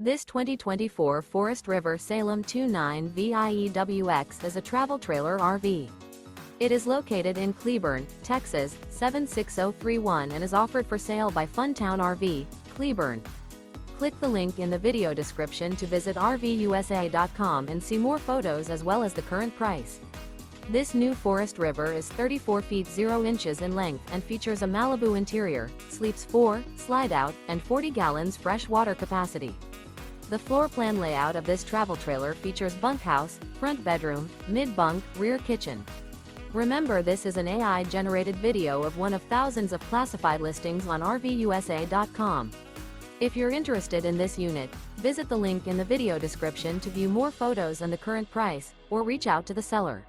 This 2024 Forest River Salem 29 VIEWX is a travel trailer RV. It is located in Cleburne, Texas, 76031 and is offered for sale by Funtown RV, Cleburne. Click the link in the video description to visit RVUSA.com and see more photos as well as the current price. This new Forest River is 34 feet 0 inches in length and features a MALIBU interior, sleeps 4, slide-out, and 40 gallons fresh water capacity. The floor plan layout of this travel trailer features bunkhouse, front bedroom, mid-bunk, rear kitchen. Remember, this is an AI-generated video of one of thousands of classified listings on RVUSA.com. If you're interested in this unit, visit the link in the video description to view more photos and the current price, or reach out to the seller.